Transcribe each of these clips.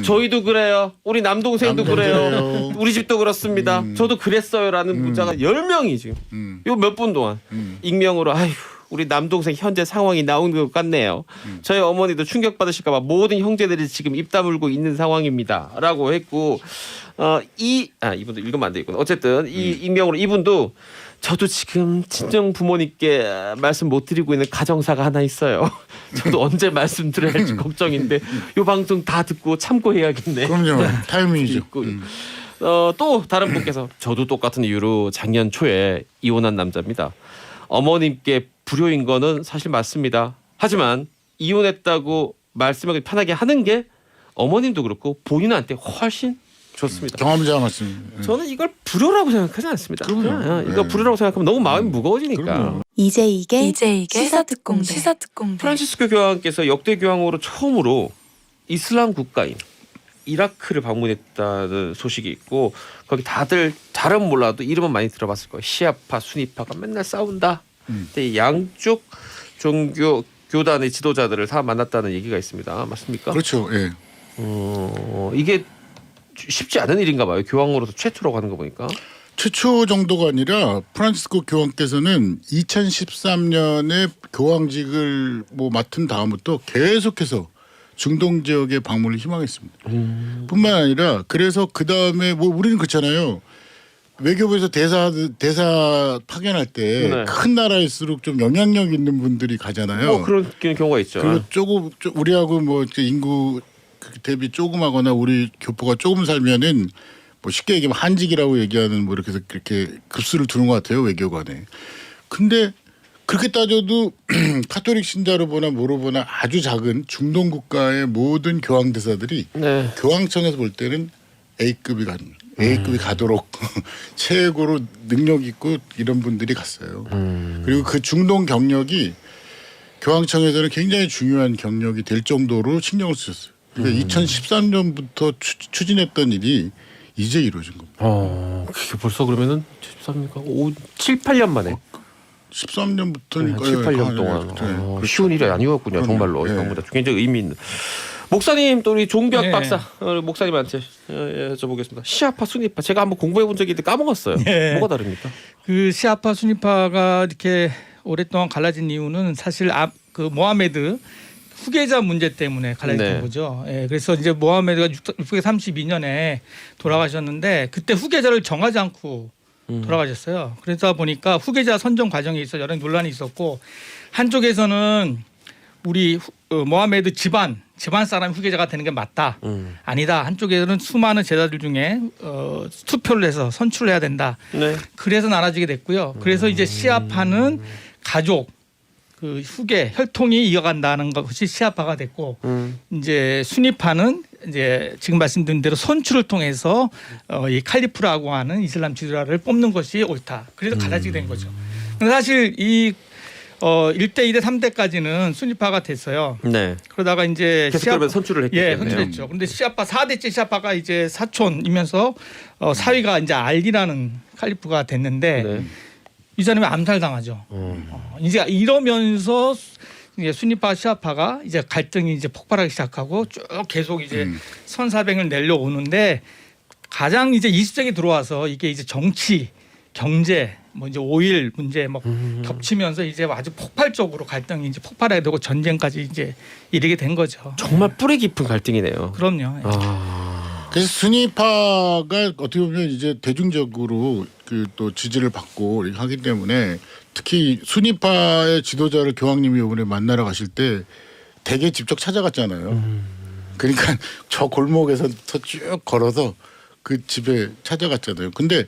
저희도 그래요. 우리 남동생도 그래요. 우리 집도 그렇습니다. 저도 그랬어요라는 문자가 10명이 지금 요 몇 분 동안 익명으로 아휴 우리 남동생 현재 상황이 나온 것 같네요. 저희 어머니도 충격받으실까 봐 모든 형제들이 지금 입 다물고 있는 상황입니다. 라고 했고 이분도 읽으면 안 되겠구나. 어쨌든 이 익명으로 이분도 저도 지금 친정 부모님께 말씀 못 드리고 있는 가정사가 하나 있어요. 저도 언제 말씀드려야 할지 걱정인데 요 방송 다 듣고 참고해야겠네. 그럼요. 타이밍이죠. 또 다른 분께서 저도 똑같은 이유로 작년 초에 이혼한 남자입니다. 어머님께 불효인 거는 사실 맞습니다. 하지만 이혼했다고 말씀하기 편하게 하는 게 어머님도 그렇고 본인한테 훨씬 좋습니다. 경험자 말씀. 저는 이걸 불효라고 생각하지 않습니다. 그냥 이거 불효라고 생각하면 너무 마음이 무거워지니까. 그럼요. 이제 이게 시사특공대. 프란치스코 교황께서 역대 교황으로 처음으로 이슬람 국가인 이라크를 방문했다는 소식이 있고 거기 다들 잘은 몰라도 이름은 많이 들어봤을 거예요. 시아파, 수니파가 맨날 싸운다. 근데 양쪽 종교 교단의 지도자들을 다 만났다는 얘기가 있습니다. 맞습니까? 그렇죠. 예. 이게 쉽지 않은 일인가 봐요. 교황으로서 최초라고 하는 거 보니까. 최초 정도가 아니라 프란치스코 교황께서는 2013년에 교황직을 맡은 다음부터 계속해서 중동 지역에 방문을 희망했습니다. 뿐만 아니라 그래서 그 다음에 우리는 그렇잖아요. 외교부에서 대사 파견할 때 큰 나라일수록 좀 영향력 있는 분들이 가잖아요. 그런 경우가 있죠. 그리고 조금 우리하고 인구 대비 조금하거나 우리 교포가 조금 살면은 쉽게 얘기하면 한직이라고 얘기하는 이렇게 해서 그렇게 급수를 두는 것 같아요 외교관에. 근데 그렇게 따져도 카톨릭 신자로 보나 뭐로 보나 아주 작은 중동 국가의 모든 교황 대사들이 교황청에서 볼 때는 A급이 가도록 최고로 능력 있고 이런 분들이 갔어요. 그리고 그 중동 경력이 교황청에서는 굉장히 중요한 경력이 될 정도로 신경을 쓰셨어요. 그러니까 2013년부터 추진했던 일이 이제 이루어진 겁니다. 그게 벌써 그러면은 13년이니까 7, 8년 만에. 13년부터니까 7, 8년 동안 쉬운 일이 아니었군요. 정말로. 굉장히 의미 있는. 목사님 또 우리 종교학 박사 목사님한테 여쭤보겠습니다. 시아파, 수니파 제가 한번 공부해 본 적이 있는데 까먹었어요. 뭐가 다릅니까? 그 시아파, 수니파가 이렇게 오랫동안 갈라진 이유는 사실 그 모하메드 후계자 문제 때문에 갈라졌던 거죠. 그래서 이제 모하메드가 632년에 돌아가셨는데 그때 후계자를 정하지 않고 돌아가셨어요. 그러다 보니까 후계자 선정 과정에 있어 여러 논란이 있었고 한쪽에서는 우리 모하메드 집안 사람 후계자가 되는 게 맞다. 아니다. 한쪽에서는 수많은 제자들 중에 투표를 해서 선출을 해야 된다. 그래서 나눠지게 됐고요. 그래서 이제 시아파는 가족 그 후계 혈통이 이어간다는 것이 시아파가 됐고 이제 수니파는 이제 지금 말씀드린 대로 선출을 통해서 이 칼리프라고 하는 이슬람 지도자를 뽑는 것이 옳다. 그래서 갈라지게 된 거죠. 근데 사실 이 1대, 2대, 3대까지는 수니파가 됐어요. 그러다가 이제 계속 선출을 했기 때문에. 선출했죠. 그런데 시아파 4대째 시아파가 이제 사촌이면서 사위가 이제 알리라는 칼리프가 됐는데 이 사람이 암살당하죠. 이제 이러면서 이제 수니파 시아파가 이제 갈등이 이제 폭발하기 시작하고 쭉 계속 이제 선사병을 내려오는데 가장 이제 20세기 들어와서 이게 이제 정치, 경제, 이제 오일 문제 겹치면서 이제 아주 폭발적으로 갈등이 이제 폭발하게 되고 전쟁까지 이제 이르게 된 거죠. 정말 뿌리 깊은 갈등이네요. 그럼요. 그래서 수니파가 어떻게 보면 이제 대중적으로 또 지지를 받고 하기 때문에 특히 수니파의 지도자를 교황님이 이번에 만나러 가실 때 댁에 직접 찾아갔잖아요. 그러니까 저 골목에서 쭉 걸어서 그 집에 찾아갔잖아요. 근데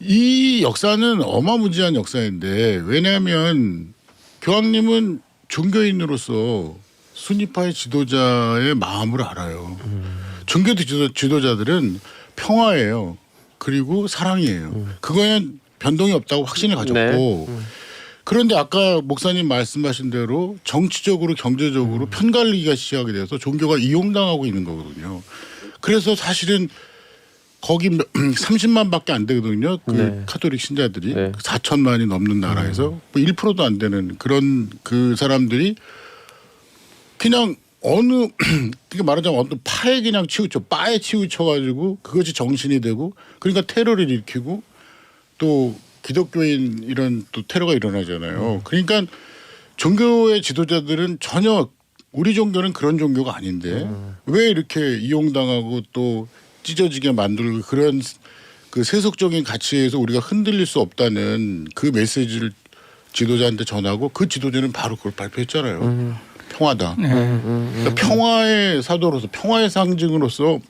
이 역사는 어마무지한 역사인데 왜냐하면 교황님은 종교인으로서 수니파의 지도자의 마음을 알아요. 종교 지도자들은 평화예요. 그리고 사랑이에요. 그거는 변동이 없다고 확신을 가졌고 그런데 아까 목사님 말씀하신 대로 정치적으로 경제적으로 편갈리기가 시작하게 돼서 종교가 이용당하고 있는 거거든요. 그래서 사실은 거기 30만밖에 안 되거든요. 카톨릭 신자들이 4천만이 넘는 나라에서 1%도 안 되는 그런 그 사람들이 그냥 어느 그게 말하자면 어떤 파에 그냥 치우쳐 바에 치우쳐가지고 그것이 정신이 되고 그러니까 테러를 일으키고 또 기독교인 이런 또 테러가 일어나잖아요. 그러니까 종교의 지도자들은 전혀 우리 종교는 그런 종교가 아닌데 왜 이렇게 이용당하고 또 찢어지게 만들고 그런 그 세속적인 가치에서 우리가 흔들릴 수 없다는 그 메시지를 지도자한테 전하고 그 지도자는 바로 그걸 발표했잖아요. 평화다. 그러니까 평화의 사도로서 평화의 상징으로서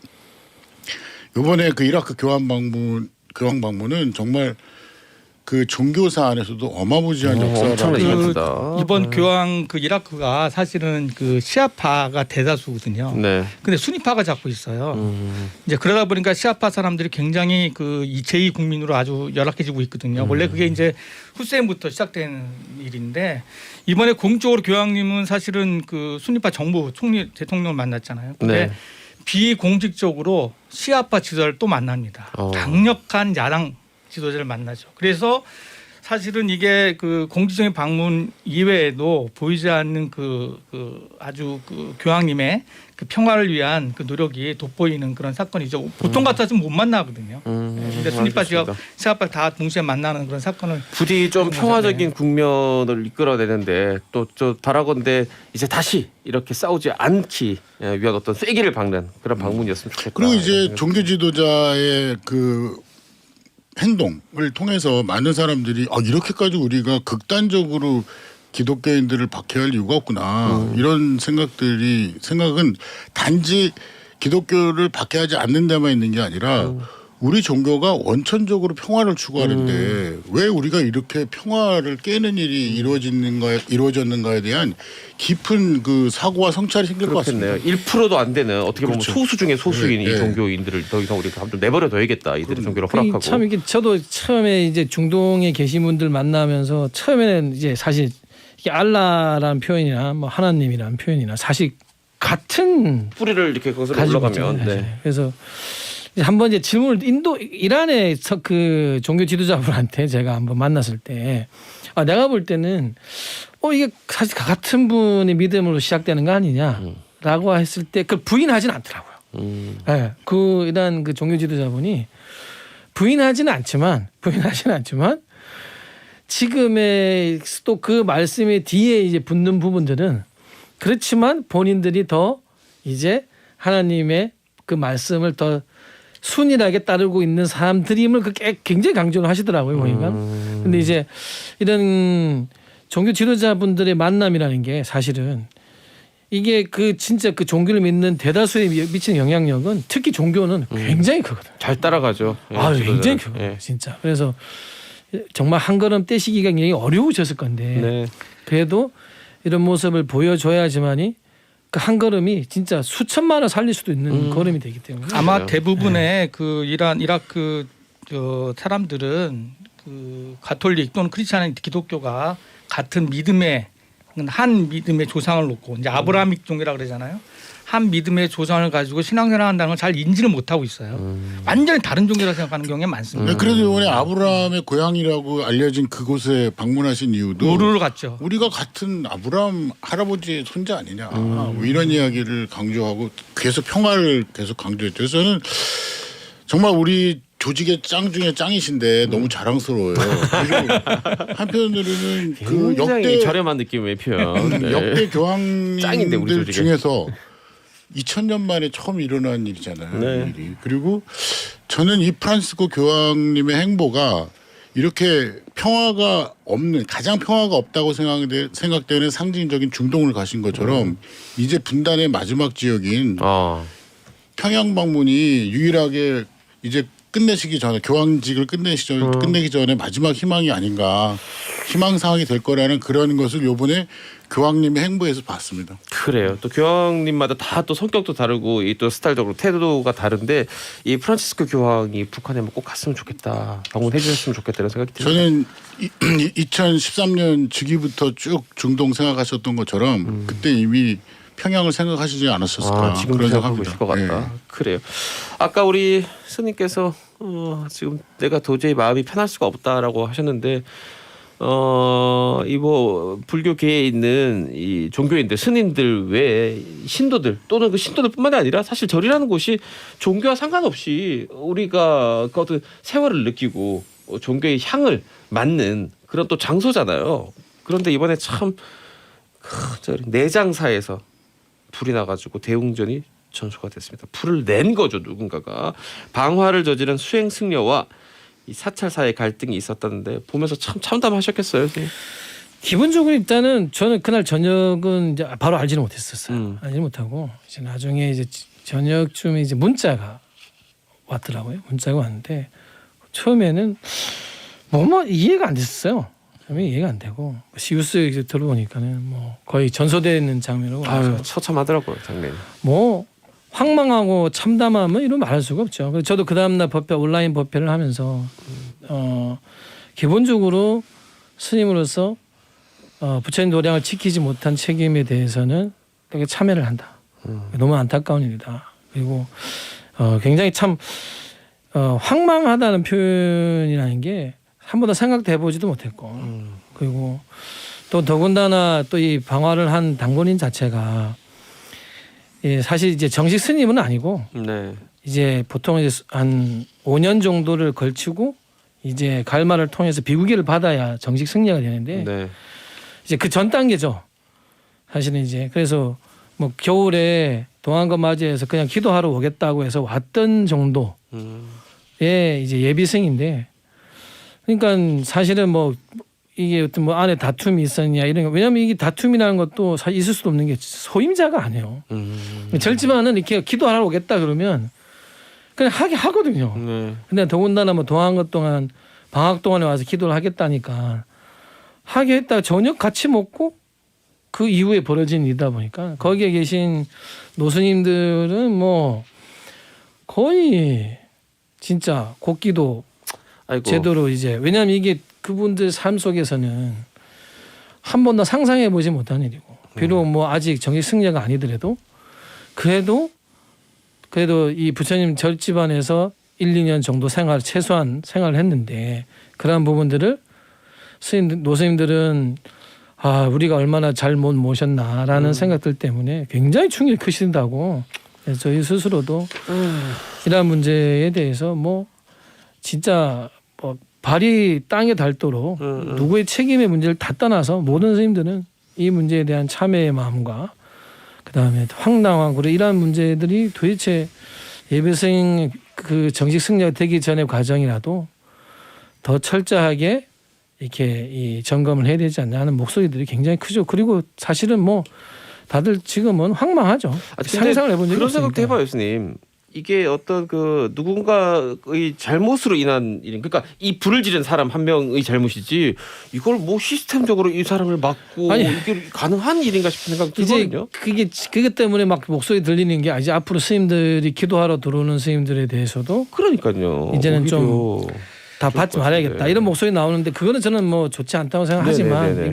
이번에 그 이라크 교황 방문은 정말 그 종교사 안에서도 어마무지한 역사를 엄청난 그 이벤트다. 이번 교황 그 이라크가 사실은 그 시아파가 대다수거든요. 네. 근데 수니파가 잡고 있어요. 이제 그러다 보니까 시아파 사람들이 굉장히 그 제2 국민으로 아주 열악해지고 있거든요. 원래 그게 이제 후세인부터 시작된 일인데 이번에 공적으로 교황님은 사실은 그 수니파 정부 총리 대통령을 만났잖아요. 근데 네. 비공식적으로 시아파 지도자를 또 만납니다. 강력한 야당 지도자를 만나죠. 그래서 사실은 이게 그 공식적인 방문 이외에도 보이지 않는 그 아주 그 교황님의 그 평화를 위한 그 노력이 돋보이는 그런 사건이죠. 보통 같아서는 못 만나거든요. 근데 수니파 지역 시아파 다 동시에 만나는 그런 사건을 부디 좀 하는 평화적인 거죠. 국면을 이끌어내는데 또 저 바라건대 이제 다시 이렇게 싸우지 않기 위한 어떤 쐐기를 박는 그런 방문이었으면 좋겠다. 그리고 이제 종교 지도자의 그 행동을 통해서 많은 사람들이 이렇게까지 우리가 극단적으로 기독교인들을 박해할 이유가 없구나 이런 생각은 단지 기독교를 박해하지 않는 데만 있는 게 아니라 우리 종교가 원천적으로 평화를 추구하는데 왜 우리가 이렇게 평화를 깨는 일이 이루어졌는가에 대한 깊은 그 사고와 성찰이 생길 것 같습니다. 그렇겠네요. 1%도 안 되는 어떻게 보면 그렇죠. 소수 중에 소수인 네, 이 네. 종교인들을 더 이상 우리가 좀 내버려 둬야겠다. 이들의 종교를 허락하고. 참 이게 저도 처음에 이제 중동에 계신 분들 만나면서 처음에는 이제 사실 이게 알라라는 표현이나 뭐 하나님이라는 표현이나 사실 같은 뿌리를 이렇게 거기서 가지고 올라가면 있잖아요. 네. 그래서 한번 이제 질문을 이란의 그 종교 지도자분한테 제가 한번 만났을 때 내가 볼 때는 이게 사실 같은 분의 믿음으로 시작되는 거 아니냐라고 했을 때 그걸 부인하진 않더라고요. 네, 그 이란 그 종교 지도자분이 부인하지는 않지만 지금의 또 그 말씀의 뒤에 이제 붙는 부분들은 그렇지만 본인들이 더 이제 하나님의 그 말씀을 더 순일하게 따르고 있는 사람들임을 굉장히 강조를 하시더라고요, 보니까. 근데 이제 이런 종교 지도자분들의 만남이라는 게 사실은 이게 그 진짜 그 종교를 믿는 대다수에 미치는 영향력은 특히 종교는 굉장히 크거든요. 잘 따라가죠. 예, 굉장히 지도자를. 크거든요, 예. 진짜. 그래서 정말 한 걸음 떼시기가 굉장히 어려우셨을 건데 네. 그래도 이런 모습을 보여줘야지만이 그 한 걸음이 진짜 수천만 원 살릴 수도 있는 걸음이 되기 때문에 아마 그래요. 대부분의 그 이라크 저 사람들은 그 가톨릭 또는 크리스찬 기독교가 같은 믿음의 한 믿음의 조상을 놓고 이제 아브라함ik 종교라 그러잖아요. 한 믿음의 조상을 가지고 신앙생활한다는 걸 잘 인지를 못하고 있어요. 완전히 다른 종교라 생각하는 경우가 많습니다. 네, 그래도 이번에 아브라함의 고향이라고 알려진 그곳에 방문하신 이유도 우르르 갔죠. 우리가 같은 아브라함 할아버지의 손자 아니냐 뭐 이런 이야기를 강조하고 계속 평화를 계속 강조했죠. 그래서 저는 정말 우리 조직의 짱 중에 짱이신데 너무 자랑스러워요. 그리고 한편으로는 그 굉장히 역대 저렴한 느낌의 표현. 네. 역대 짱인데, 우리 교황님들 조직에. 중에서 2000년 만에 처음 일어난 일이잖아요. 네. 이 일이. 그리고 저는 이 프란시스코 교황님의 행보가 이렇게 평화가 없는 가장 평화가 없다고 생각되는 상징적인 중동을 가신 것처럼 이제 분단의 마지막 지역인 평양 방문이 유일하게 이제 끝내시기 전에 교황직을 끝내기 전에 마지막 희망이 아닌가 희망사항이 될 거라는 그런 것을 요번에 교황님의 행보에서 봤습니다. 그래요. 또 교황님마다 다 또 성격도 다르고 이 또 스타일적으로 태도가 다른데 이 프란치스코 교황이 북한에 꼭 갔으면 좋겠다. 방문해 주셨으면 좋겠다는 생각이 듭니다. 저는 2013년 즉위부터 쭉 중동 생각하셨던 것처럼 그때 이미 평양을 생각하시지 않았었을까 지금 그런 생각하고 생각합니다. 계실 것 같다. 네. 그래요. 아까 우리 스님께서 지금 내가 도저히 마음이 편할 수가 없다라고 하셨는데 이 뭐 불교계에 있는 이 종교인들, 스님들 외에 신도들 또는 그 신도들뿐만이 아니라 사실 절이라는 곳이 종교와 상관없이 우리가 그 어떤 세월을 느끼고 종교의 향을 맡는 그런 또 장소잖아요. 그런데 이번에 참 내장사에서 불이 나가지고 대웅전이 전소가 됐습니다. 불을 낸 거죠, 누군가가. 방화를 저지른 수행 승려와 이 사찰 사이의 갈등이 있었다는데 보면서 참 참담하셨겠어요, 선생님. 기본적으로 일단은 저는 그날 저녁은 이제 바로 알지는 못했었어요. 알지 못하고 이제 나중에 이제 저녁쯤에 이제 문자가 왔더라고요. 문자가 왔는데 처음에는 뭐 이해가 안 됐어요. 처음에 이해가 안 되고 시우스 이제 들어보니까는 뭐 거의 전소되는 장면으로 아유, 처참하더라고요, 장면이. 뭐 황망하고 참담함은 이런 말할 수가 없죠. 그래서 저도 그 다음날 법회 온라인 법회를 하면서 기본적으로 스님으로서 부처님 도량을 지키지 못한 책임에 대해서는 되게 참회를 한다. 너무 안타까운 일이다. 그리고 굉장히 참 황망하다는 표현이라는 게 한 번도 생각도 해보지도 못했고 그리고 또 더군다나 또 이 방화를 한 당본인 자체가 예, 사실 이제 정식 스님은 아니고 네. 이제 보통 이제 한 5년 정도를 걸치고 이제 갈마를 통해서 비구기를 받아야 정식 승려가 되는데 네. 이제 그 전 단계죠. 사실은 이제 그래서 뭐 겨울에 동안거 맞이해서 그냥 기도하러 오겠다고 해서 왔던 정도의 이제 예비생인데 그러니까 사실은 뭐 이게 어떤 뭐 안에 다툼이 있었냐 이런 거 왜냐하면 이게 다툼이라는 것도 사실 있을 수도 없는 게 소임자가 아니에요. 절지만은 이렇게 기도하러 오겠다 그러면 그냥 하거든요. 네. 근데 더군다나 뭐 동안거 동안 방학 동안에 와서 기도를 하겠다니까 하게 했다가 저녁 같이 먹고 그 이후에 벌어진 일이다 보니까 거기에 계신 노스님들은 뭐 거의 진짜 곡기도 아이고. 제대로 이제 왜냐하면 이게 그분들 삶 속에서는 한 번도 상상해 보지 못한 일이고 비록 뭐 아직 정식 승려가 아니더라도 그래도 이 부처님 절 집안에서 1, 2년 정도 최소한 생활을 했는데 그러한 부분들을 노스님들은 아 우리가 얼마나 잘못 모셨나라는 생각들 때문에 굉장히 충격이 크신다고 그래서 저희 스스로도 이러한 문제에 대해서 뭐 진짜 뭐 발이 땅에 닳도록 누구의 책임의 문제를 다 떠나서 모든 스님들은 이 문제에 대한 참회의 마음과 그다음에 황당하고 이러한 문제들이 도대체 예배생 그 정식 승려가 되기 전의 과정이라도 더 철저하게 이렇게 이 점검을 해야 되지 않냐 하는 목소리들이 굉장히 크죠. 그리고 사실은 뭐 다들 지금은 황망하죠. 상상을 해본 적이 그런 없으니까. 생각도 해봐요, 스님. 이게 어떤 그 누군가의 잘못으로 인한 일, 그러니까 이 불을 지른 사람 한 명의 잘못이지 이걸 뭐 시스템적으로 이 사람을 막고 아니, 이게 가능한 일인가 싶은 생각이 이제 들거든요. 그것 때문에 막 목소리 들리는 게 이제 앞으로 스님들이 기도하러 들어오는 스님들에 대해서도 그러니까요. 이제는 좀 오히려 다 받지 말아야겠다 이런 목소리 나오는데 그거는 저는 뭐 좋지 않다고 생각하지만 네네네네.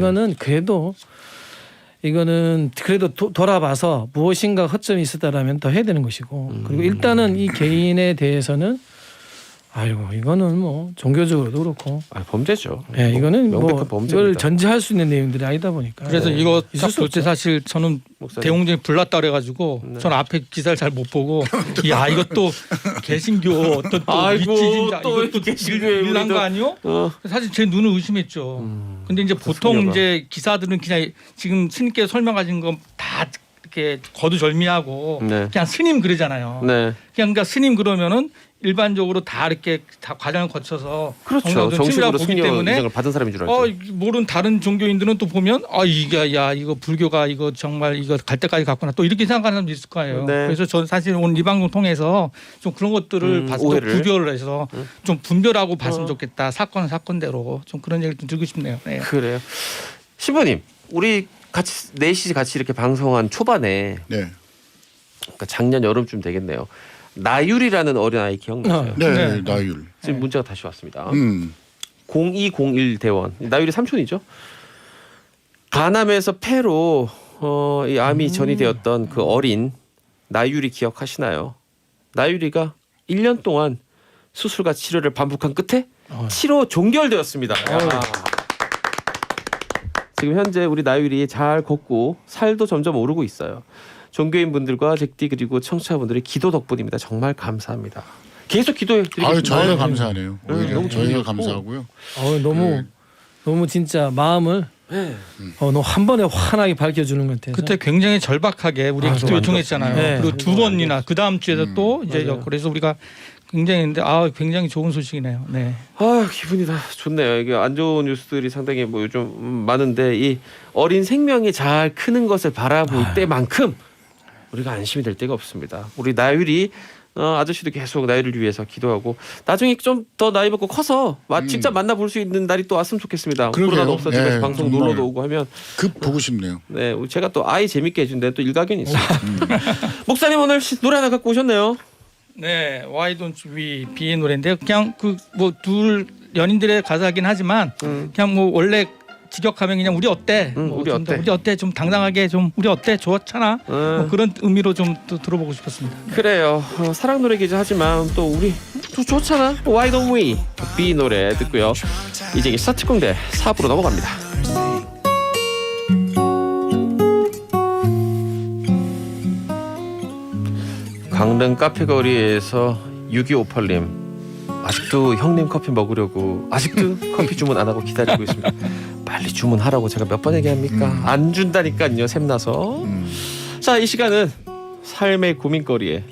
이거는 그래도 돌아봐서 무엇인가 허점이 있었다라면 더 해야 되는 것이고 그리고 일단은 이 개인에 대해서는 아이고 이거는 뭐 종교적으로도 그렇고 범죄죠. 네, 이거는 명백한 뭐 범죄입니다. 이걸 전제할 수 있는 내용들이 아니다 보니까 그래서 네. 이거 있을 딱 수 볼 때 없죠. 사실 저는 목사님. 대웅전이 불났다 그래가지고 저는 앞에 기사를 잘 못 보고 야 이것도 개신교 어떤 또 아이고, 미치진자 또 이것도 개신교에 일난 우리도- 거 아니요? 사실 제 눈을 의심했죠. 근데 이제 보통 승려가. 이제 기사들은 그냥 지금 스님께서 설명하신 거 다 이렇게 거두절미하고 네. 그냥 스님 그러잖아요. 네. 그냥 그러니까 스님 그러면은 일반적으로 다 이렇게 다 과정을 거쳐서 그렇죠. 정상적으로 정식으로 보기 승려 때문에 인정을 받은 사람인 줄 알죠. 모르는 다른 종교인들은 또 보면 이게 야 이거 불교가 이거 정말 이거 갈 때까지 갔구나 또 이렇게 생각하는 사람도 있을 거예요. 네. 그래서 저는 사실 오늘 이 방송 통해서 좀 그런 것들을 봐서 좀 오해를. 구별을 해서 좀 분별하고 봤으면 좋겠다. 사건은 사건대로 좀 그런 얘기를 좀 드리고 싶네요. 네. 그래요. 신부님, 우리 같이 넷이 같이 이렇게 방송한 초반에 네. 그러니까 작년 여름쯤 되겠네요. 나율이라는 어린아이 기억나세요? 네, 네. 나율. 지금 문자가 다시 왔습니다. 0201 대원. 나율이 삼촌이죠. 가남에서 폐로 이 암이 전이되었던 그 어린 나율이 기억하시나요? 나율이가 1년 동안 수술과 치료를 반복한 끝에 치료 종결되었습니다. 지금 현재 우리 나율이 잘 걷고 살도 점점 오르고 있어요. 종교인 분들과 잭디 그리고 청취자분들의 기도 덕분입니다. 정말 감사합니다. 계속 기도해 드리겠습니다. 아유, 저희가 감사하네요. 오히려 너무 저희가 좋네요. 감사하고요. 너무 진짜 마음을 너무 한 번에 환하게 밝혀주는 것 같아서. 그때 굉장히 절박하게 우리가 기도 요청했잖아요. 네. 그리고 두 번이나 그 다음 주에도 또 이제 맞아요. 그래서 우리가 굉장히 굉장히 좋은 소식이네요. 네. 기분이 다 좋네요. 이게 안 좋은 뉴스들이 상당히 뭐 요즘 많은데 이 어린 생명이 잘 크는 것을 바라볼 때만큼 우리가 안심이 될 때가 없습니다. 우리 나율이 아저씨도 계속 나이를 위해서 기도하고 나중에 좀 더 나이 먹고 커서 직접 만나볼 수 있는 날이 또 왔으면 좋겠습니다. 그러게요. 코로나도 없어지면서 네, 방송 정말. 놀러도 오고 하면 급 보고 싶네요. 네 제가 또 아이 재밌게 해준데 또 일가견이 있어요. 목사님 오늘 노래 하나 갖고 오셨네요. 네, Why Don't We Be의 노래인데요. 그냥 그 뭐 둘 연인들의 가사긴 하지만 그냥 뭐 원래 직역하면 그냥 우리 어때? 뭐 우리 좀 더 어때? 우리 어때? 좀 당당하게 좀 우리 어때? 좋잖아. 뭐 그런 의미로 좀 또 들어보고 싶었습니다. 그래요. 사랑 노래기도 하지만 또 우리 또 좋잖아. Why Don't We B 노래 듣고요. 이제 스타트 공대 4부로 넘어갑니다. 강릉 카페 거리에서 6258님 아직도 형님 커피 먹으려고 아직도 커피 주문 안 하고 기다리고 있습니다. 빨리 주문하라고 제가 몇 번 얘기합니까? 안 준다니까요. 샘나서. 자, 이 시간은 삶의 고민거리에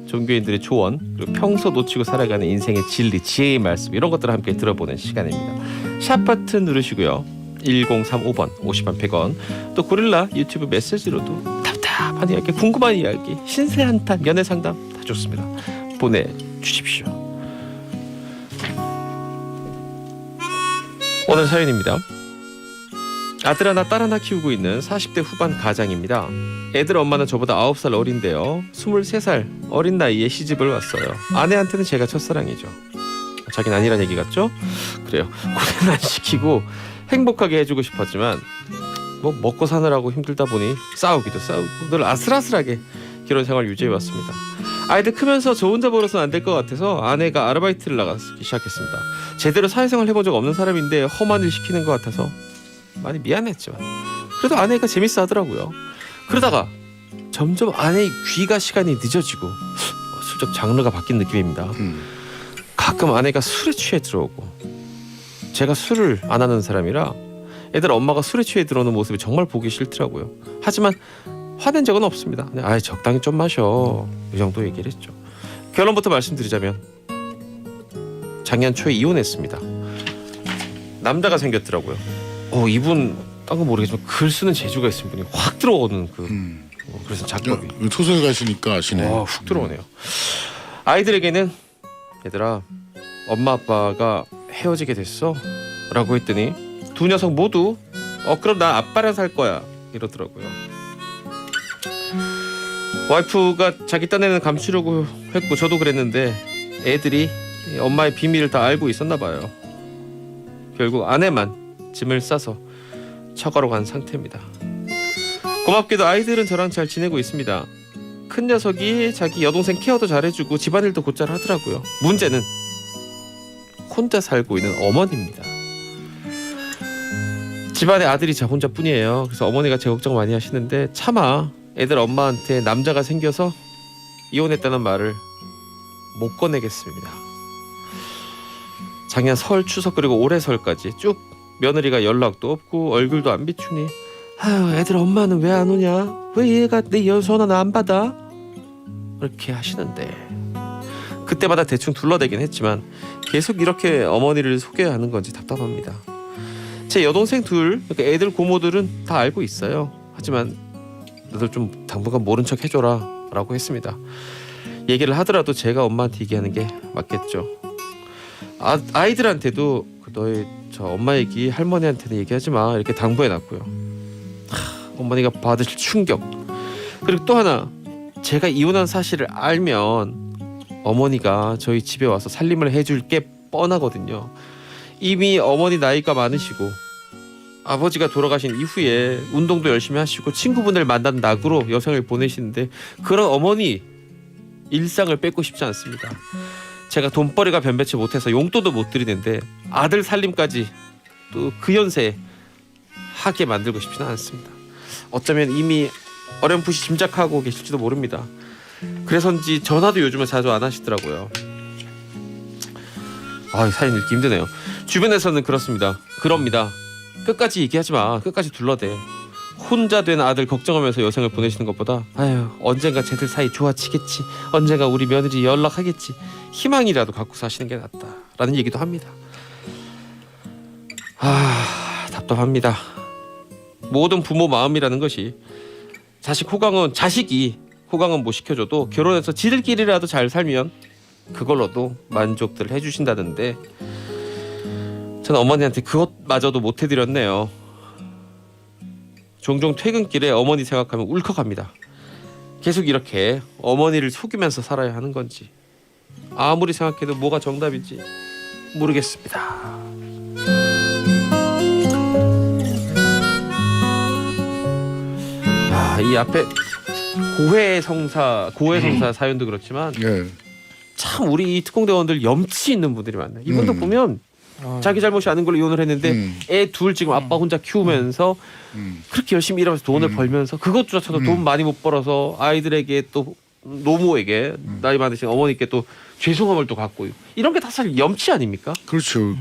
종교인들의 조언 그리고 평소 놓치고 살아가는 인생의 진리, 지혜의 말씀 이런 것들을 함께 들어보는 시간입니다. 샵 버튼 누르시고요. 1035번 50원 100원 또 고릴라 유튜브 메시지로도 답답한 이야기, 궁금한 이야기, 신세 한탄, 연애 상담 다 좋습니다. 보내주십시오. 오늘 사연입니다. 아들 하나 딸 하나 키우고 있는 40대 후반 가장입니다. 애들 엄마는 저보다 9살 어린데요. 23살 어린 나이에 시집을 왔어요. 아내한테는 제가 첫사랑이죠. 자긴 아니란 얘기 같죠? 그래요. 고생 안 시키고 행복하게 해주고 싶었지만 뭐 먹고 사느라고 힘들다 보니 싸우기도 싸우고 늘 아슬아슬하게 결혼 생활 유지해왔습니다. 아이들 크면서 저 혼자 벌어서는 안 될 것 같아서 아내가 아르바이트를 나가기 시작했습니다. 제대로 사회생활 해본 적 없는 사람인데 험한 일 시키는 것 같아서 많이 미안했지만 그래도 아내가 재밌어 하더라고요. 그러다가 점점 아내의 귀가 시간이 늦어지고 슬쩍 장르가 바뀐 느낌입니다. 가끔 아내가 술에 취해 들어오고 제가 술을 안 하는 사람이라 애들 엄마가 술에 취해 들어오는 모습이 정말 보기 싫더라고요. 하지만 화낸 적은 없습니다. 그냥 적당히 좀 마셔 이 정도 얘기를 했죠. 결론부터 말씀드리자면 작년 초에 이혼했습니다. 남자가 생겼더라고요. 이분 딴 건 모르겠지만 글 쓰는 재주가 있으신 분이 확 들어오는 그래서 작법이 소설 가시니까 아시네. 훅 들어오네요. 아이들에게는 얘들아 엄마 아빠가 헤어지게 됐어 라고 했더니 두 녀석 모두 그럼 나 아빠랑 살 거야 이러더라고요. 와이프가 자기 딴에는 감추려고 했고 저도 그랬는데 애들이 엄마의 비밀을 다 알고 있었나 봐요. 결국 아내만 짐을 싸서 처가로 간 상태입니다. 고맙게도 아이들은 저랑 잘 지내고 있습니다. 큰 녀석이 자기 여동생 케어도 잘해주고 집안일도 곧잘 하더라고요. 문제는 혼자 살고 있는 어머니입니다. 집안에 아들이 저 혼자뿐이에요. 그래서 어머니가 제 걱정 많이 하시는데 차마 애들 엄마한테 남자가 생겨서 이혼했다는 말을 못 꺼내겠습니다. 작년 설, 추석 그리고 올해 설까지 쭉 며느리가 연락도 없고 얼굴도 안 비추니 아유 애들 엄마는 왜 안 오냐? 왜 얘가 내 전화는 안 받아? 이렇게 하시는데 그때마다 대충 둘러대긴 했지만 계속 이렇게 어머니를 속여야 하는 건지 답답합니다. 제 여동생 둘 그러니까 애들 고모들은 다 알고 있어요. 하지만 너들 좀 당분간 모른 척 해줘라 라고 했습니다. 얘기를 하더라도 제가 엄마한테 얘기하는 게 맞겠죠. 아이들한테도 너희 저 엄마 얘기 할머니한테는 얘기하지 마 이렇게 당부해놨고요. 어머니가 받으실 충격 그리고 또 하나 제가 이혼한 사실을 알면 어머니가 저희 집에 와서 살림을 해줄 게 뻔하거든요. 이미 어머니 나이가 많으시고 아버지가 돌아가신 이후에 운동도 열심히 하시고 친구분들 만난 낙으로 여생을 보내시는데 그런 어머니 일상을 뺏고 싶지 않습니다. 제가 돈벌이가 변변치 못해서 용돈도 못 드리는데 아들 살림까지 또 그 연세에 하게 만들고 싶지는 않습니다. 어쩌면 이미 어렴풋이 짐작하고 계실지도 모릅니다. 그래서인지 전화도 요즘은 자주 안 하시더라고요. 사연 읽기 힘드네요. 주변에서는 그럽니다. 끝까지 얘기하지 마. 끝까지 둘러대. 혼자 된 아들 걱정하면서 여생을 보내시는 것보다 언젠가 쟤들 사이 좋아지겠지. 언젠가 우리 며느리 연락하겠지. 희망이라도 갖고 사시는 게 낫다라는 얘기도 합니다. 답답합니다. 모든 부모 마음이라는 것이 자식이 호강은 못 시켜줘도 결혼해서 지들끼리라도 잘 살면 그걸로도 만족들 해주신다는데 저는 어머니한테 그것마저도 못 해드렸네요. 종종 퇴근길에 어머니 생각하면 울컥합니다. 계속 이렇게 어머니를 속이면서 살아야 하는 건지 아무리 생각해도 뭐가 정답인지 모르겠습니다. 이 앞에 고해성사 사연도 그렇지만 예. 참 우리 이 특공대원들 염치 있는 분들이 많아요. 이분들 보면 자기 잘못이 아닌 걸로 이혼을 했는데 애 둘 지금 아빠 혼자 키우면서 그렇게 열심히 일하면서 돈을 벌면서 그것조차도 돈 많이 못 벌어서 아이들에게 또 노모에게 나이 많으신 어머니께 또 죄송함을 또 갖고 이런 게 다 사실 염치 아닙니까? 그렇죠.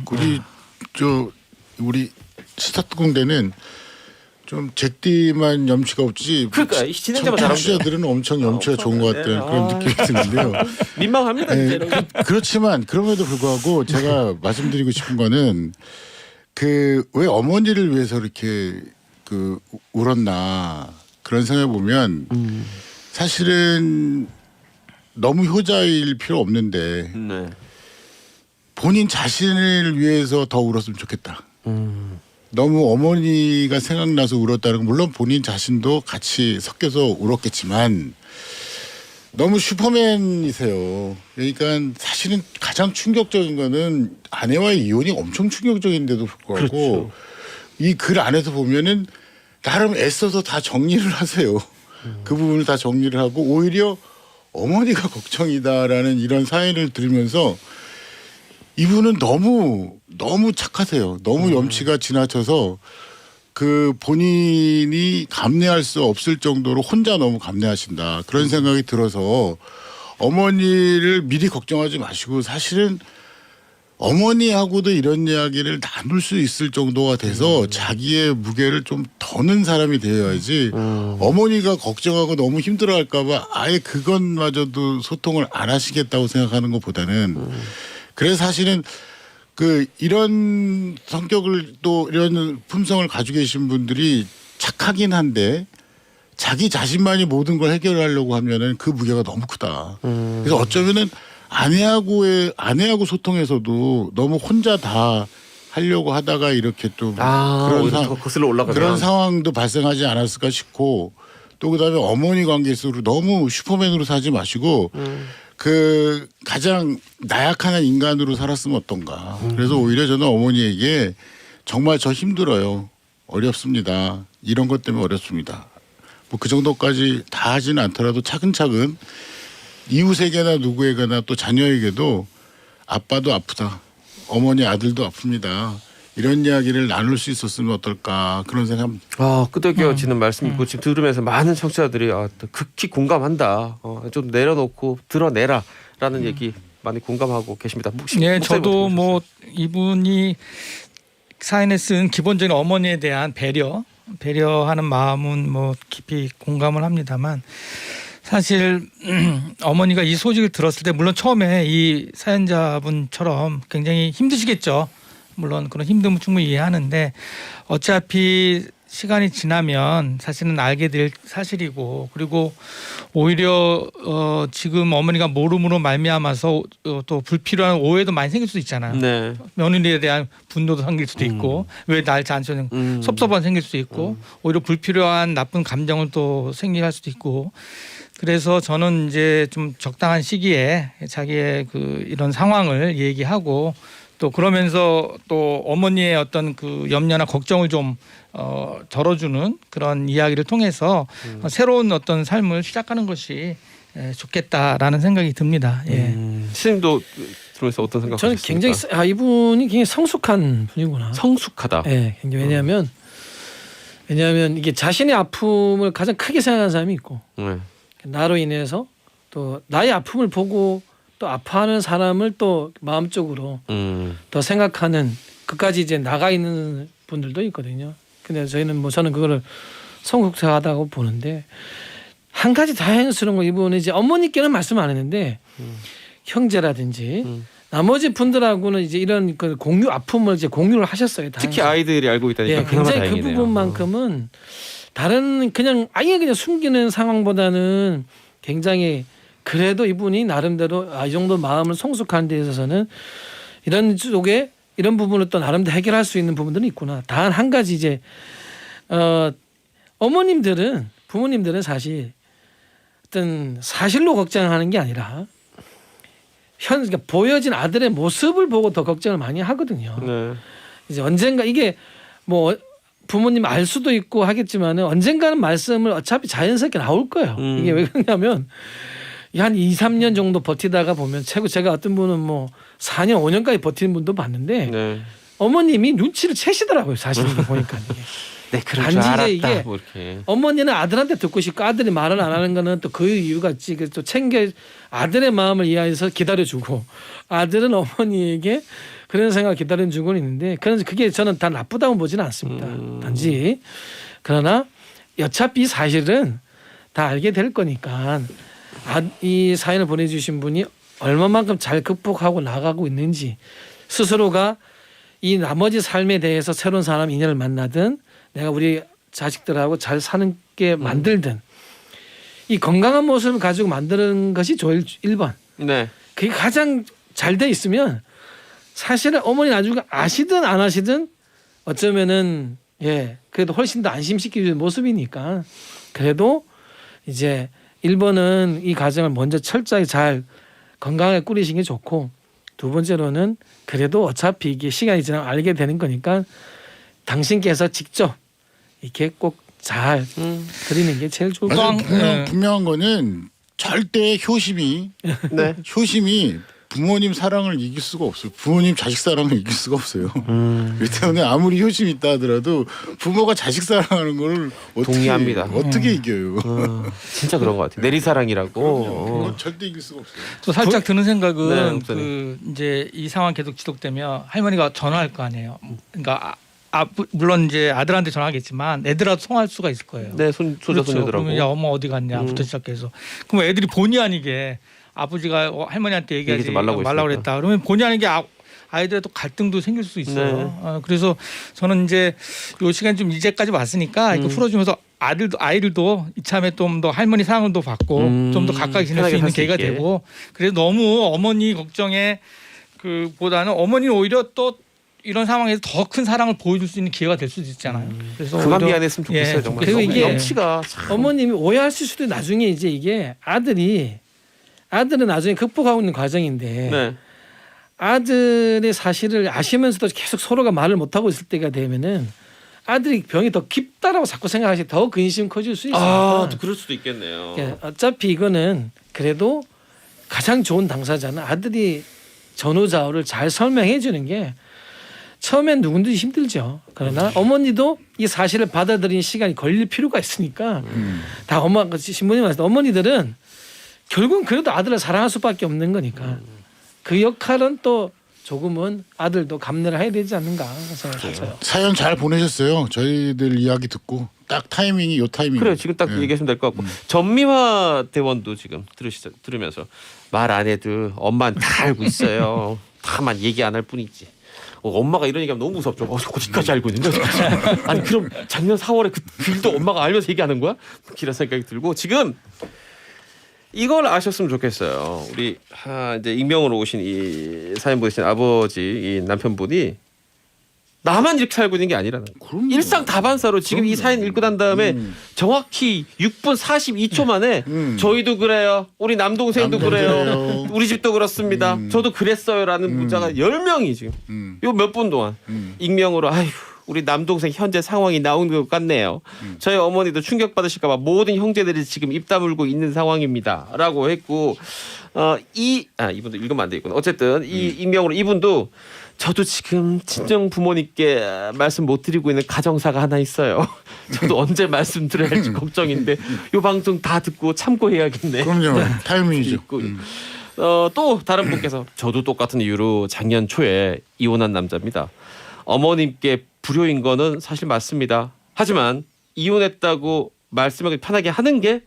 우리 시사특공대는 좀 잭디만 염치가 없지. 그러니까 이 진행자만 잘하면 청취자들은 엄청 염치가 좋은 것 같다는 그런 느낌이 드는데요. 민망합니다. 네, 진짜로. 그렇지만 그럼에도 불구하고 제가 말씀드리고 싶은 거는 왜 어머니를 위해서 이렇게 울었나 그런 생각해 보면 사실은 너무 효자일 필요 없는데 네. 본인 자신을 위해서 더 울었으면 좋겠다. 너무 어머니가 생각나서 울었다는 건 물론 본인 자신도 같이 섞여서 울었겠지만 너무 슈퍼맨이세요. 그러니까 사실은 가장 충격적인 거는 아내와의 이혼이 엄청 충격적인데도 불구하고 그렇죠. 이 글 안에서 보면은 나름 애써서 다 정리를 하세요. 그 부분을 다 정리를 하고 오히려 어머니가 걱정이다라는 이런 사연을 들으면서 이분은 너무 착하세요. 너무 염치가 지나쳐서 본인이 감내할 수 없을 정도로 혼자 너무 감내하신다. 그런 생각이 들어서 어머니를 미리 걱정하지 마시고 사실은 어머니하고도 이런 이야기를 나눌 수 있을 정도가 돼서 자기의 무게를 좀 더는 사람이 되어야지 어머니가 걱정하고 너무 힘들어할까 봐 아예 그것마저도 소통을 안 하시겠다고 생각하는 것보다는 그래서 사실은 이런 성격을 또 이런 품성을 가지고 계신 분들이 착하긴 한데 자기 자신만이 모든 걸 해결하려고 하면은 그 무게가 너무 크다. 그래서 어쩌면은 아내하고 소통해서도 너무 혼자 다 하려고 하다가 이렇게 또 거슬러 올라가면 그런 상황도 발생하지 않았을까 싶고 또 그다음에 어머니 관계 속으로 너무 슈퍼맨으로 사지 마시고 가장 나약한 인간으로 살았으면 어떤가. 그래서 오히려 저는 어머니에게 정말 저 힘들어요. 어렵습니다. 이런 것 때문에 어렵습니다. 뭐 그 정도까지 다 하지는 않더라도 차근차근 이웃에게나 누구에게나 또 자녀에게도 아빠도 아프다. 어머니 아들도 아픕니다. 이런 이야기를 나눌 수 있었으면 어떨까 그런 생각합니다. 끄덕여지는 말씀이고 지금 들으면서 많은 청취자들이 또 극히 공감한다. 좀 내려놓고 드러내라라는 얘기 많이 공감하고 계십니다. 네, 저도 뭐 이분이 사연에 쓴 기본적인 어머니에 대한 배려하는 마음은 뭐 깊이 공감을 합니다만 사실 어머니가 이 소식을 들었을 때 물론 처음에 이 사연자분처럼 굉장히 힘드시겠죠. 물론 그런 힘듦을 충분히 이해하는데 어차피 시간이 지나면 사실은 알게 될 사실이고 그리고 오히려 지금 어머니가 모름으로 말미암아서 또 불필요한 오해도 많이 생길 수도 있잖아요. 네. 며느리에 대한 분노도 생길 수도 있고 왜 날 잔소리 섭섭한 생길 수도 있고 오히려 불필요한 나쁜 감정을 또 생기할 수도 있고 그래서 저는 이제 좀 적당한 시기에 자기의 이런 상황을 얘기하고 또 그러면서 또 어머니의 어떤 염려나 걱정을 좀 덜어주는 그런 이야기를 통해서 새로운 어떤 삶을 시작하는 것이 좋겠다라는 생각이 듭니다. 예. 선생님도 들으면서 어떤 생각? 저는 굉장히 이분이 굉장히 성숙한 분이구나. 성숙하다. 예, 왜냐하면 왜냐하면 이게 자신의 아픔을 가장 크게 생각하는 사람이 있고 네. 나로 인해서 또 나의 아픔을 보고 또 아파하는 사람을 또 마음적으로 더 생각하는 끝까지 이제 나가 있는 분들도 있거든요. 근데 저희는 저는 그거를 성숙하다고 보는데 한 가지 다행스러운 거 이분은 이제 어머니께는 말씀 안 했는데 형제라든지 나머지 분들하고는 이제 이런 그 공유 아픔을 이제 공유를 하셨어요. 특히 다행히. 아이들이 알고 있다니까 예, 그나마 굉장히 다행이네요. 그 부분만큼은 다른 그냥 아예 그냥 숨기는 상황보다는 굉장히 그래도 이분이 나름대로 이 정도 마음을 성숙하는 데 있어서는 이런 쪽에 이런 부분을 또 나름대로 해결할 수 있는 부분들은 있구나. 단 한 가지 이제 어머님들은 부모님들은 사실 어떤 사실로 걱정하는 게 아니라 그러니까 보여진 아들의 모습을 보고 더 걱정을 많이 하거든요. 네. 이제 언젠가 이게 뭐 부모님 알 수도 있고 하겠지만은 언젠가는 말씀을 어차피 자연스럽게 나올 거예요. 이게 왜 그러냐면 한 2, 3년 정도 버티다가 보면 최고 제가 어떤 분은 뭐 4년, 5년까지 버티는 분도 봤는데 네. 어머님이 눈치를 채시더라고요. 사실 이거 보니까 이게. 네, 그럴 단지 줄 알았다. 이제 이게 뭐 이렇게. 어머니는 아들한테 듣고 싶고 아들이 말을 안 하는 거는 또 그 이유가 있지. 또 챙겨 아들의 마음을 이해해서 기다려주고 아들은 어머니에게 그런 생각 기다려주고는 있는데 그래서 그게 저는 다 나쁘다고 보지는 않습니다. 단지 그러나 어차피 사실은 다 알게 될 거니까 이 사연을 보내주신 분이 얼마만큼 잘 극복하고 나가고 있는지 스스로가 이 나머지 삶에 대해서 새로운 사람 인연을 만나든 내가 우리 자식들하고 잘 사는 게 만들든 이 건강한 모습을 가지고 만드는 것이 좋을 1번. 네. 그게 가장 잘 돼 있으면 사실은 어머니 나중에 아시든 안 아시든 어쩌면은 그래도 훨씬 더 안심시키는 모습이니까 그래도 이제 1번은 이 가정을 먼저 철저히 잘 건강하게 꾸리시는 게 좋고 두 번째로는 그래도 어차피 이게 시간이 지나면 알게 되는 거니까 당신께서 직접 이렇게 꼭 잘 드리는 게 제일 좋을 것 같아요. 분명한 거는 절대 효심이 부모님 사랑을 이길 수가 없어요. 부모님 자식 사랑을 이길 수가 없어요. 그렇기 때문에 아무리 효심이 있다 하더라도 부모가 자식 사랑하는 걸 동의합니다. 어떻게 이겨요? 진짜 그런 것 같아요. 내리사랑이라고. 그건 절대 이길 수가 없어요. 또 살짝 드는 생각은 네, 그 이제 이 상황 계속 지속되면 할머니가 전화할 거 아니에요. 그러니까 물론 이제 아들한테 전화하겠지만 애들하고 통화할 수가 있을 거예요. 네, 소자 그렇죠. 손녀들하고. 그러면 야 엄마 어디 갔냐부터 시작해서 그럼 애들이 본의 아니게 아버지가 할머니한테 얘기하지 말라고 그랬다. 그러면 본의 아니게 아이들의 또 갈등도 생길 수 있어요. 네. 그래서 저는 이제 요 시간 좀 이제까지 왔으니까 이거 풀어주면서 아이들도 이참에 좀 더 할머니 사랑을 더 받고 좀 더 가까이 지낼 수 있는 계기가 되고 그래서 너무 어머니 걱정에 보다는 어머니는 오히려 또 이런 상황에서 더 큰 사랑을 보여줄 수 있는 기회가 될 수도 있잖아요. 그래서 그만 오히려- 미안했으면 좋겠어요. 예, 정말. 그리고 이게 염치가 참. 어머님이 오해하실 수도 나중에 이제 이게 아들은 나중에 극복하고 있는 과정인데 네. 아들의 사실을 아시면서도 계속 서로가 말을 못하고 있을 때가 되면은 아들이 병이 더 깊다라고 자꾸 생각하시 더 근심 커질 수 있어요. 또 그럴 수도 있겠네요. 어차피 이거는 그래도 가장 좋은 당사자는 아들이 전후좌우를 잘 설명해 주는 게 처음엔 누군지 힘들죠. 그러나 어머니도 이 사실을 받아들이는 시간이 걸릴 필요가 있으니까 다 신부님 말씀 어머니들은 결국은 그래도 아들을 사랑할 수밖에 없는 거니까 그 역할은 또 조금은 아들도 감내를 해야 되지 않는가 생각해요. 사연 잘 보내셨어요. 저희들 이야기 듣고 딱 타이밍이 요 타이밍. 그래요. 지금 딱 얘기하시면 될 것 같고 전미화 대원도 지금 들으면서 말 안 해도 엄마는 다 알고 있어요. 다만 얘기 안 할 뿐이지. 엄마가 이런 얘기하면 너무 무섭죠. 어디까지 알고 있는데? 아니 그럼 작년 4월에 그 일도 엄마가 알면서 얘기하는 거야? 이런 생각이 들고 지금 이걸 아셨으면 좋겠어요. 우리 이제 익명으로 오신 이 사연 보내신 아버지 이 남편분이 나만 이렇게 살고 있는 게 아니라는 거예요. 일상 다반사로 지금 이 사연 읽고 난 다음에 정확히 6분 42초 만에 저희도 그래요. 우리 남동생도 그래요. 우리 집도 그렇습니다. 저도 그랬어요라는 문자가 10명이 지금 요 몇 분 동안 익명으로 우리 남동생 현재 상황이 나오는 것 같네요. 저희 어머니도 충격받으실까봐 모든 형제들이 지금 입 다물고 있는 상황입니다.라고 했고 이분도 읽으면 안 되겠구나. 어쨌든 이 익명으로 이분도 저도 지금 친정 부모님께 말씀 못 드리고 있는 가정사가 하나 있어요. 저도 언제 말씀드려야 할지 걱정인데 요 방송 다 듣고 참고해야겠네. 그럼요. 타이밍이죠. 있고. 또 다른 분께서 저도 똑같은 이유로 작년 초에 이혼한 남자입니다. 어머님께 불효인 거는 사실 맞습니다. 하지만 이혼했다고 말씀하기 편하게 하는 게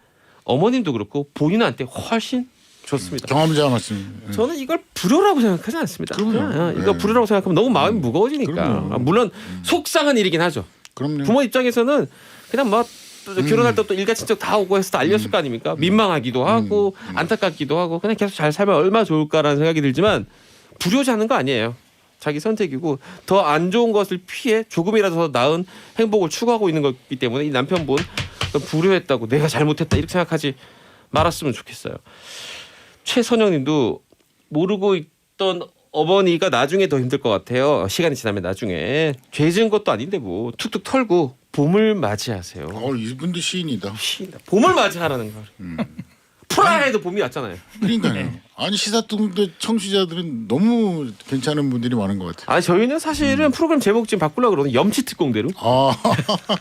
어머님도 그렇고 본인한테 훨씬 좋습니다. 경험자 말씀. 저는 이걸 불효라고 생각하지 않습니다. 그럼요. 이거 네. 불효라고 생각하면 너무 마음이 무거워지니까. 그럼요. 물론 속상한 일이긴 하죠. 그럼요. 부모 입장에서는 그냥 뭐 결혼할 때 또 일가 친척 다 오고 해서 또 알렸을 거 아닙니까? 민망하기도 하고 안타깝기도 하고 그냥 계속 잘 살면 얼마나 좋을까라는 생각이 들지만 불효자는 거 아니에요. 자기 선택이고 더 안 좋은 것을 피해 조금이라도 더 나은 행복을 추구하고 있는 거기 때문에 이 남편분 불효했다고 내가 잘못했다 이렇게 생각하지 말았으면 좋겠어요. 최선영님도 모르고 있던 어머니가 나중에 더 힘들 것 같아요. 시간이 지나면 나중에 죄 지은 것도 아닌데 뭐 툭툭 털고 봄을 맞이하세요. 이분도 시인이다. 봄을 맞이하라는 걸. 프라하에도 봄이 왔잖아요. 그러니까요. 아니 시사통도 청취자들은 너무 괜찮은 분들이 많은 것 같아요. 아 저희는 사실은 프로그램 제목 지금 바꾸려고 그러는 염치 특공대로.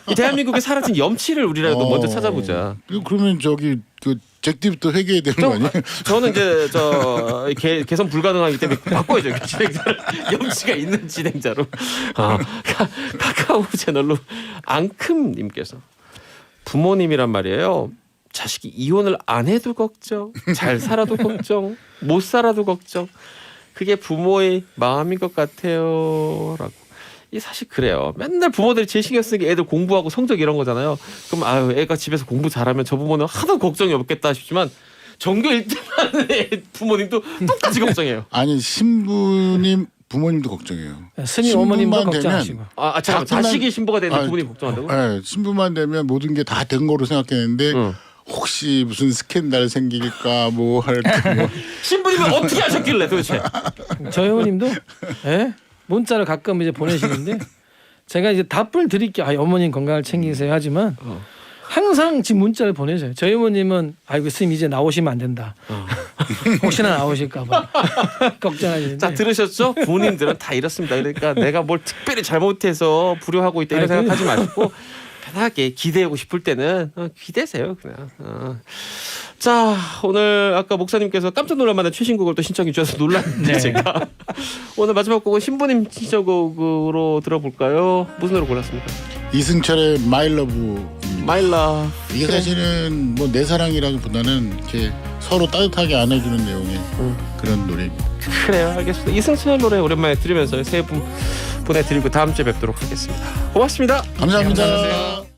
이 대한민국에 사라진 염치를 우리라도 먼저 찾아보자. 그러면 저기 그 잭디부터 회개해야 되는 거 아니에요? 저는 이제 저 개선 불가능하기 때문에 바꿔야죠. 진행자를 염치가 있는 진행자로. 카카오 채널로 앙큼님께서 부모님이란 말이에요. 자식이 이혼을 안 해도 걱정, 잘 살아도 걱정, 못 살아도 걱정. 그게 부모의 마음인 것 같아요.라고. 이 사실 그래요. 맨날 부모들이 제일 신경 쓰는 게 애들 공부하고 성적 이런 거잖아요. 그럼 아유 애가 집에서 공부 잘하면 저 부모는 하나도 걱정이 없겠다 싶지만 전교 1등하는 부모님도 똑같이 걱정해요. 아니 신부님 부모님도 걱정해요. 스님 어머님도 신부만 걱정하시고. 잠깐만 자식이 신부가 되는 부모님 걱정한다고? 네, 신부만 되면 모든 게 다 된 거로 생각했는데 혹시 무슨 스캔들 생길까 뭐 할까 뭐. 신부님은 어떻게 하셨길래 도대체? 저희 어머님도 예? 문자를 가끔 이제 보내시는데 제가 이제 답을 드릴게요. 어머님 건강을 챙기세요 하지만 항상 지금 문자를 보내세요. 저희 어머님은 아이고 스님 이제 나오시면 안 된다. 혹시나 나오실까 봐 걱정하시는데. 자 들으셨죠? 부모님들은 다 이렇습니다. 그러니까 내가 뭘 특별히 잘못해서 불효하고 있다 이런 생각하지 마시고 편하게 기대하고 싶을 때는 기대세요 그냥. 자 오늘 아까 목사님께서 깜짝 놀랄 만한 최신곡을 또 신청해 주셔서 놀랐는데 제가 오늘 마지막 곡은 신부님 신청곡으로 들어볼까요? 무슨 노래 골랐습니까? 이승철의 My Love. 마일라. 이게 사실은 뭐 내 사랑이라기보다는 이렇게 서로 따뜻하게 안아주는 내용의 그런 노래입니다. 그래요 알겠습니다. 이승철 노래 오랜만에 들으면서 세 분 보내드리고 다음 주에 뵙도록 하겠습니다. 고맙습니다. 감사합니다. 감사합니다.